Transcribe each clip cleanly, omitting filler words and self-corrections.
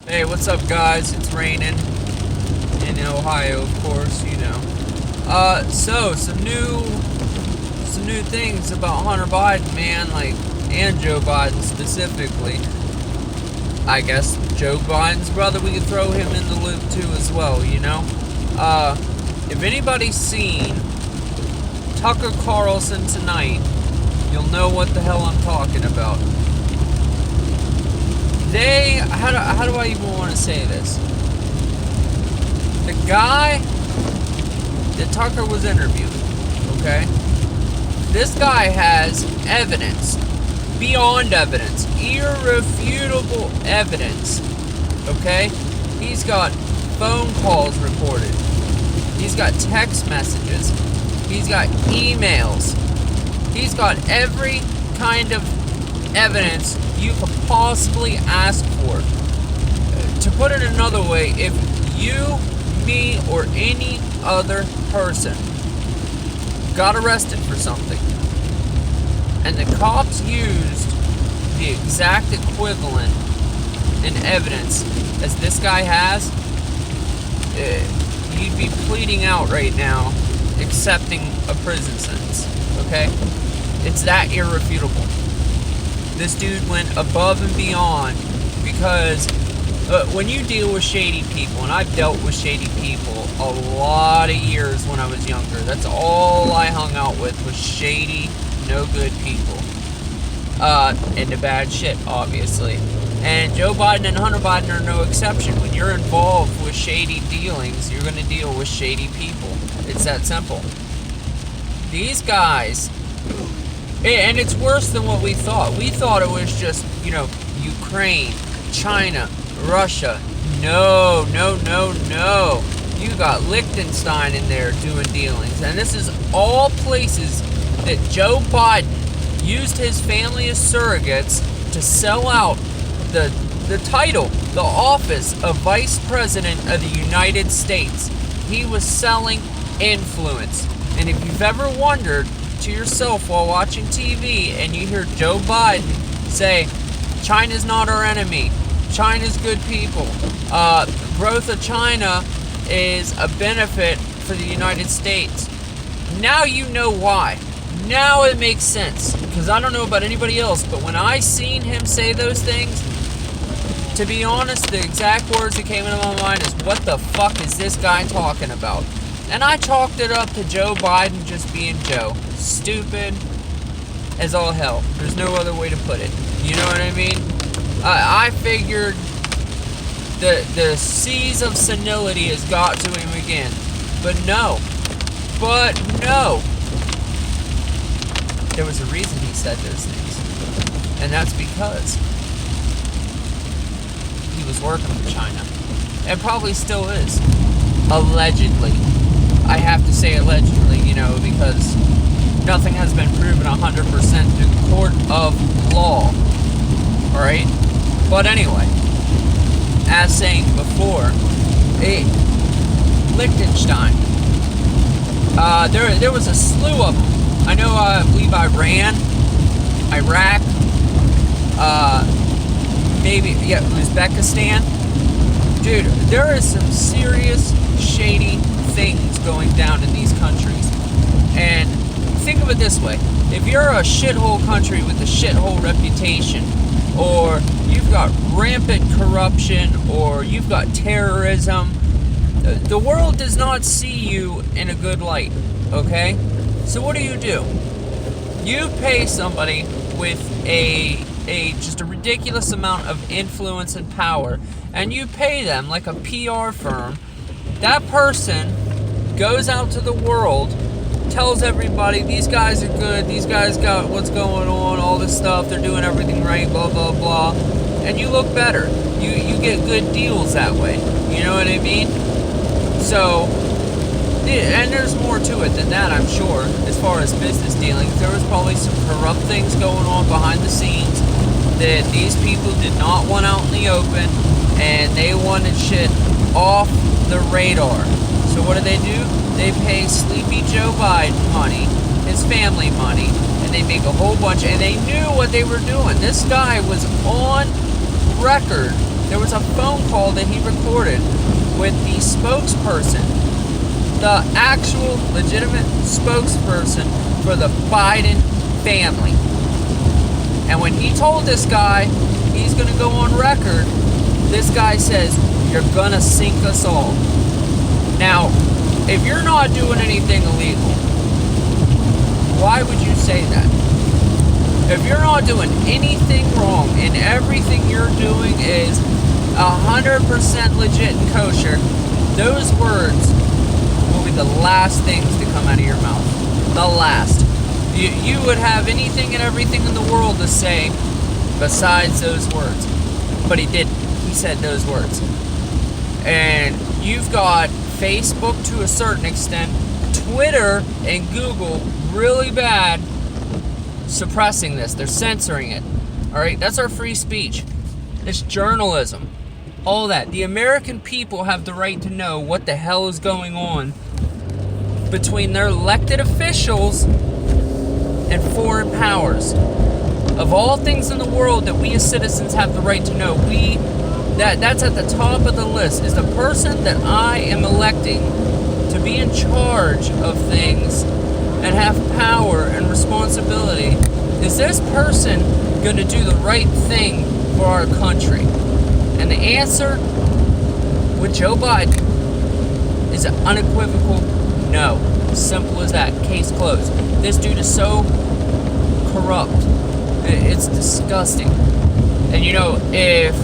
Hey, what's up, guys? It's raining in Ohio, of course, you know. So some new things about Hunter Biden, man, and Joe Biden specifically. I guess Joe Biden's brother, we could throw him in the loop too as well, you know. If anybody's seen Tucker Carlson tonight, you'll know what the hell I'm talking about. How do I even want to say this? The guy that Tucker was interviewing, okay? This guy has evidence, beyond evidence, irrefutable evidence, okay? He's got phone calls recorded. He's got text messages. He's got emails. He's got every kind of evidence you could possibly ask for. To put it another way, if you, me, or any other person got arrested for something and the cops used the exact equivalent in evidence as this guy has, you'd be pleading out right now accepting a prison sentence, okay? It's that irrefutable. This dude went above and beyond because when you deal with shady people, and I've dealt with shady people a lot of years when I was younger, that's all I hung out with was shady, no good people. Into bad shit, obviously. And Joe Biden and Hunter Biden are no exception. When you're involved with shady dealings, you're going to deal with shady people. It's that simple. These guys... And it's worse than what we thought. We thought it was just, Ukraine, China, Russia. No. You got Liechtenstein in there doing dealings. And this is all places that Joe Biden used his family as surrogates to sell out the title, the office of Vice President of the United States. He was selling influence. And if you've ever wondered to yourself while watching TV and you hear Joe Biden say, China's not our enemy, China's good people, growth of China is a benefit for the United States. Now you know why. Now it makes sense. Because I don't know about anybody else, but when I seen him say those things, to be honest, the exact words that came into my mind is, what the fuck is this guy talking about? And I chalked it up to Joe Biden just being Joe. Stupid as all hell. There's no other way to put it. You know what I mean? I figured the seas of senility has got to him again. But no. There was a reason he said those things. And that's because he was working with China. And probably still is. Allegedly. I have to say allegedly, because nothing has been proven 100% through court of law. Alright? But anyway, as saying before, Liechtenstein. There was a slew of them. I know, I believe Iran, Iraq, maybe, Uzbekistan. Dude, there is some serious shady things going down in these countries. And think of it this way. If you're a shithole country with a shithole reputation, or you've got rampant corruption, or you've got terrorism, the world does not see you in a good light, okay? So what do? You pay somebody with just a ridiculous amount of influence and power, and you pay them like a PR firm. That person goes out to the world, tells everybody, these guys are good, these guys got what's going on, all this stuff, they're doing everything right, blah, blah, blah. And you look better. You get good deals that way. You know what I mean? So, and there's more to it than that, I'm sure, as far as business dealings. There was probably some corrupt things going on behind the scenes that these people did not want out in the open, and they wanted shit off the radar. So what do? They pay Sleepy Joe Biden money, his family money, and they make a whole bunch, and they knew what they were doing. This guy was on record There was a phone call that he recorded with the spokesperson, the actual legitimate spokesperson for the Biden family. And when he told this guy he's going to go on record, this guy says, "You're going to sink us all." Now, if you're not doing anything illegal, why would you say that? If you're not doing anything wrong and everything you're doing is 100% legit and kosher, those words will be the last things to come out of your mouth. The last. You would have anything and everything in the world to say besides those words. But he didn't. He said those words. And you've got Facebook to a certain extent, Twitter and Google really bad suppressing this. They're censoring it. Alright? That's our free speech. It's journalism. All that. The American people have the right to know what the hell is going on between their elected officials and foreign powers. Of all things in the world that we as citizens have the right to know, that's at the top of the list, is the person that I am electing to be in charge of things and have power and responsibility. Is this person going to do the right thing for our country? And the answer with Joe Biden is an unequivocal no. Simple as that. Case closed. This dude is so corrupt. It's disgusting. And you know, if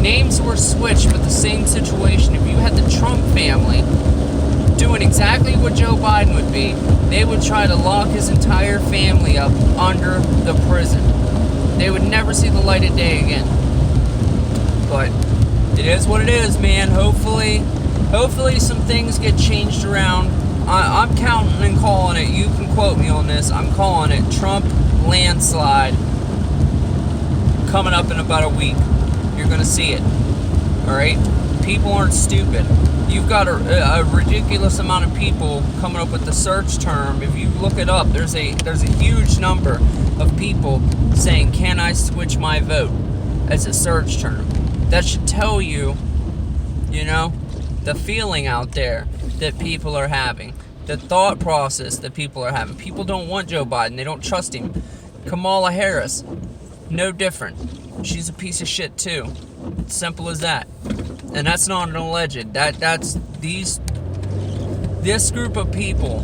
names were switched with the same situation, if you had the Trump family doing exactly what Joe Biden would be, they would try to lock his entire family up under the prison. They would never see the light of day again. But it is what it is, man. Hopefully some things get changed around. I'm counting and calling it. You can quote me on this. I'm calling it Trump landslide. Coming up in about a week. You're going to see it. Alright? People aren't stupid. You've got a ridiculous amount of people coming up with the search term. If you look it up, there's a huge number of people saying, "Can I switch my vote?" as a search term. That should tell you, you know, the feeling out there that people are having, the thought process that people are having. People don't want Joe Biden. They don't trust him. Kamala Harris, no different. She's a piece of shit too. Simple as that. And that's not an alleged. That's this group of people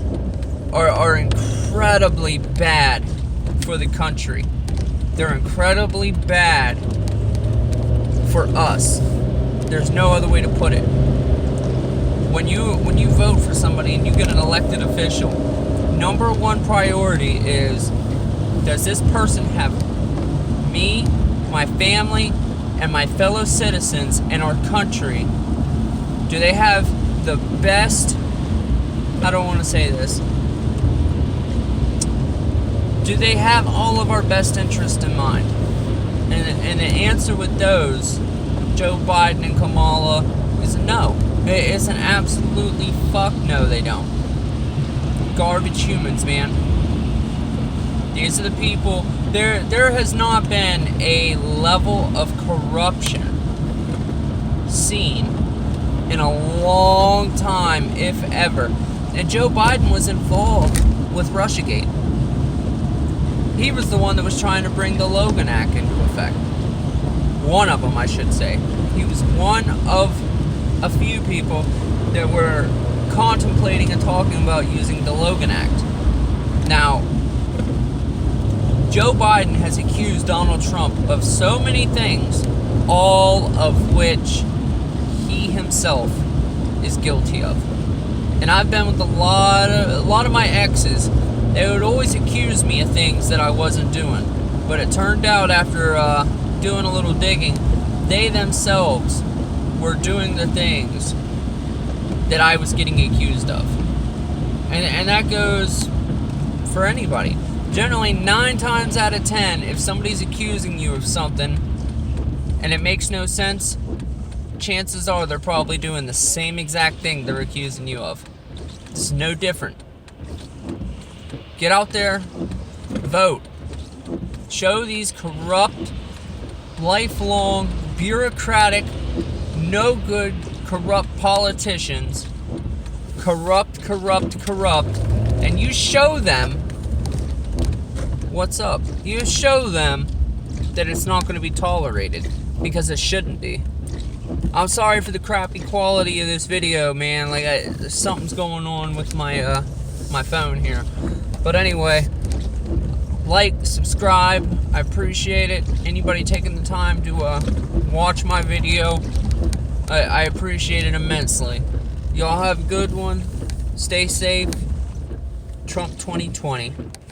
are incredibly bad for the country. They're incredibly bad for us. There's no other way to put it. When you vote for somebody and you get an elected official, number one priority is, does this person have me, my family, and my fellow citizens in our country? Do they have the best, I don't want to say this, do they have all of our best interest in mind? And the answer with those, Joe Biden and Kamala, is no. It's an absolutely fuck no, they don't. Garbage humans, man. These are the people. There has not been a level of corruption seen in a long time, if ever. And Joe Biden was involved with Russiagate. He was the one that was trying to bring the Logan Act into effect. One of them, I should say. He was one of a few people that were contemplating and talking about using the Logan Act. Now, Joe Biden has accused Donald Trump of so many things, all of which he himself is guilty of. And I've been with a lot of my exes. They would always accuse me of things that I wasn't doing. But it turned out after doing a little digging, they themselves were doing the things that I was getting accused of. And that goes for anybody. Generally, 9 times out of 10, if somebody's accusing you of something and it makes no sense, chances are they're probably doing the same exact thing they're accusing you of. It's no different. Get out there, vote. Show these corrupt, lifelong, bureaucratic no good, corrupt politicians, corrupt, and you show them what's up. You show them that it's not going to be tolerated, because it shouldn't be. I'm sorry for the crappy quality of this video, man. Like, something's going on with my my phone here. But anyway, like, subscribe. I appreciate it. Anybody taking the time to watch my video, I appreciate it immensely. Y'all have a good one. Stay safe. Trump 2020.